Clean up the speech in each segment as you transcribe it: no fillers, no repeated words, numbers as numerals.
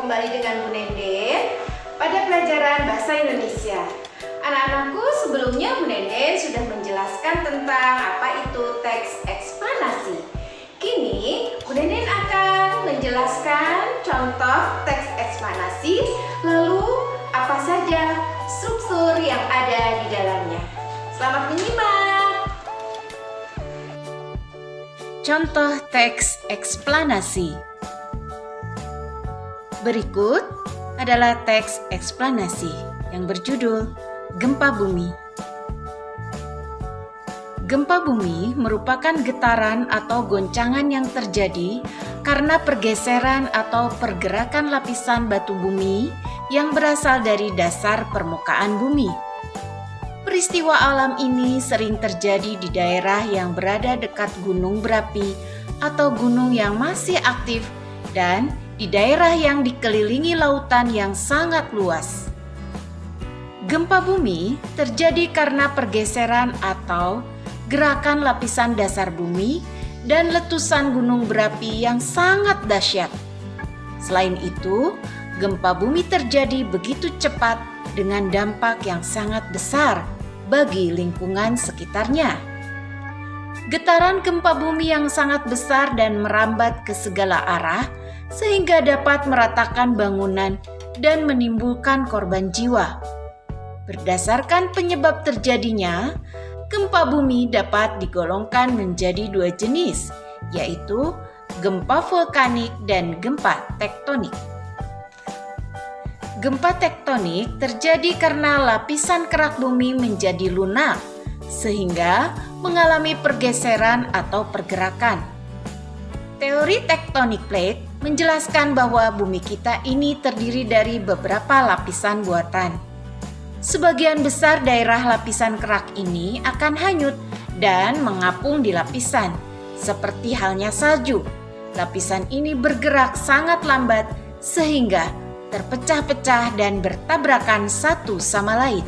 kembali dengan Bu Nenden pada pelajaran Bahasa Indonesia. Anak-anakku, sebelumnya Bu Nenden sudah menjelaskan tentang apa itu teks eksplanasi. Kini Bu Nenden akan menjelaskan contoh teks eksplanasi, lalu apa saja struktur yang ada di dalamnya. Selamat menyimak. Contoh teks eksplanasi. Berikut adalah teks eksplanasi yang berjudul Gempa Bumi. Gempa bumi merupakan getaran atau goncangan yang terjadi karena pergeseran atau pergerakan lapisan batu bumi yang berasal dari dasar permukaan bumi. Peristiwa alam ini sering terjadi di daerah yang berada dekat gunung berapi atau gunung yang masih aktif dan di daerah yang dikelilingi lautan yang sangat luas. Gempa bumi terjadi karena pergeseran atau gerakan lapisan dasar bumi dan letusan gunung berapi yang sangat dahsyat. Selain itu, gempa bumi terjadi begitu cepat dengan dampak yang sangat besar bagi lingkungan sekitarnya. Getaran gempa bumi yang sangat besar dan merambat ke segala arah sehingga dapat meratakan bangunan dan menimbulkan korban jiwa. Berdasarkan penyebab terjadinya, gempa bumi dapat digolongkan menjadi dua jenis, yaitu gempa vulkanik dan gempa tektonik. Gempa tektonik terjadi karena lapisan kerak bumi menjadi lunak, sehingga mengalami pergeseran atau pergerakan. Teori tektonik plate menjelaskan bahwa bumi kita ini terdiri dari beberapa lapisan buatan. Sebagian besar daerah lapisan kerak ini akan hanyut dan mengapung di lapisan, seperti halnya salju. Lapisan ini bergerak sangat lambat sehingga terpecah-pecah dan bertabrakan satu sama lain.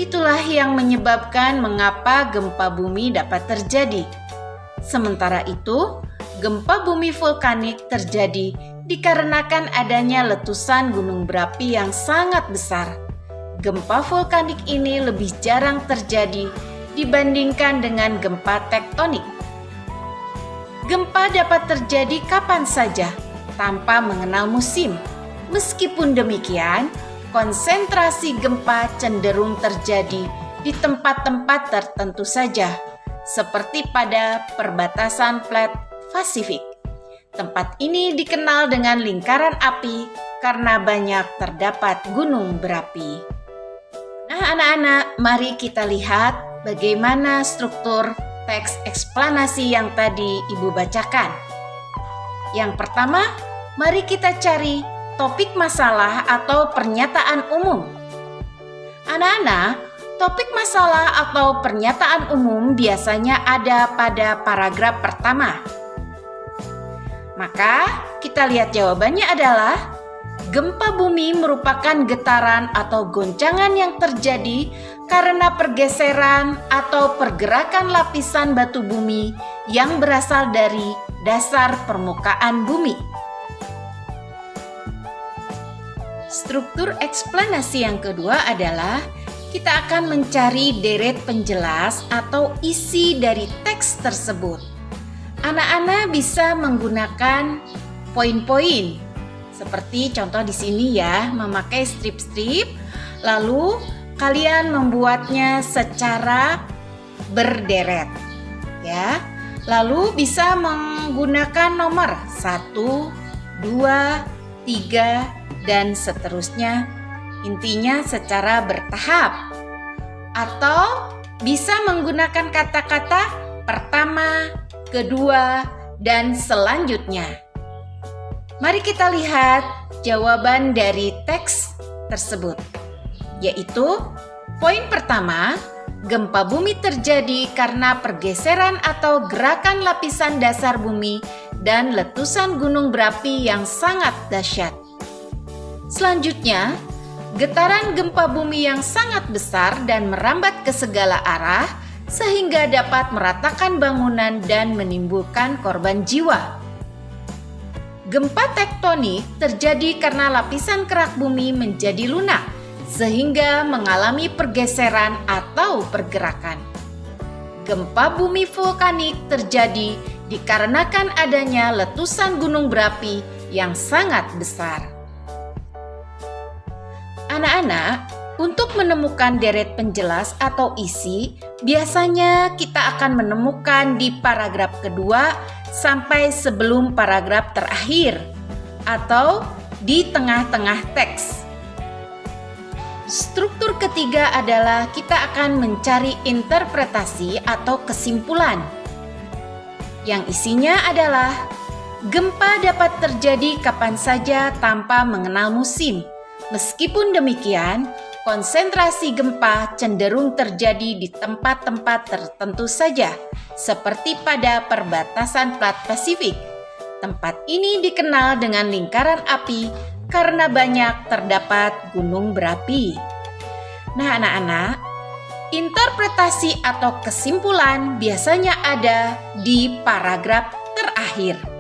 Itulah yang menyebabkan mengapa gempa bumi dapat terjadi. Sementara itu, gempa bumi vulkanik terjadi dikarenakan adanya letusan gunung berapi yang sangat besar. Gempa vulkanik ini lebih jarang terjadi dibandingkan dengan gempa tektonik. Gempa dapat terjadi kapan saja tanpa mengenal musim. Meskipun demikian, konsentrasi gempa cenderung terjadi di tempat-tempat tertentu saja, seperti pada perbatasan plat Pasifik. Tempat ini dikenal dengan lingkaran api karena banyak terdapat gunung berapi. Nah, anak-anak, mari kita lihat bagaimana struktur teks eksplanasi yang tadi Ibu bacakan. Yang pertama, mari kita cari topik masalah atau pernyataan umum. Anak-anak, topik masalah atau pernyataan umum biasanya ada pada paragraf pertama. Maka kita lihat jawabannya adalah gempa bumi merupakan getaran atau goncangan yang terjadi karena pergeseran atau pergerakan lapisan batu bumi yang berasal dari dasar permukaan bumi. Struktur eksplanasi yang kedua adalah kita akan mencari deret penjelas atau isi dari teks tersebut. Anak-anak bisa menggunakan poin-poin seperti contoh di sini ya, memakai strip-strip, lalu kalian membuatnya secara berderet ya. Lalu bisa menggunakan nomor 1, 2, 3 dan seterusnya. Intinya secara bertahap. Atau bisa menggunakan kata-kata pertama, kedua, dan selanjutnya. Mari kita lihat jawaban dari teks tersebut, yaitu poin pertama, gempa bumi terjadi karena pergeseran atau gerakan lapisan dasar bumi dan letusan gunung berapi yang sangat dahsyat. Selanjutnya, getaran gempa bumi yang sangat besar dan merambat ke segala arah sehingga dapat meratakan bangunan dan menimbulkan korban jiwa. Gempa tektonik terjadi karena lapisan kerak bumi menjadi lunak, sehingga mengalami pergeseran atau pergerakan. Gempa bumi vulkanik terjadi dikarenakan adanya letusan gunung berapi yang sangat besar. Anak-anak, untuk menemukan deret penjelas atau isi, biasanya kita akan menemukan di paragraf kedua sampai sebelum paragraf terakhir, atau di tengah-tengah teks. Struktur ketiga adalah kita akan mencari interpretasi atau kesimpulan, yang isinya adalah gempa dapat terjadi kapan saja tanpa mengenal musim. Meskipun demikian, konsentrasi gempa cenderung terjadi di tempat-tempat tertentu saja, seperti pada perbatasan Plat Pasifik. Tempat ini dikenal dengan lingkaran api karena banyak terdapat gunung berapi. Nah, anak-anak, interpretasi atau kesimpulan biasanya ada di paragraf terakhir.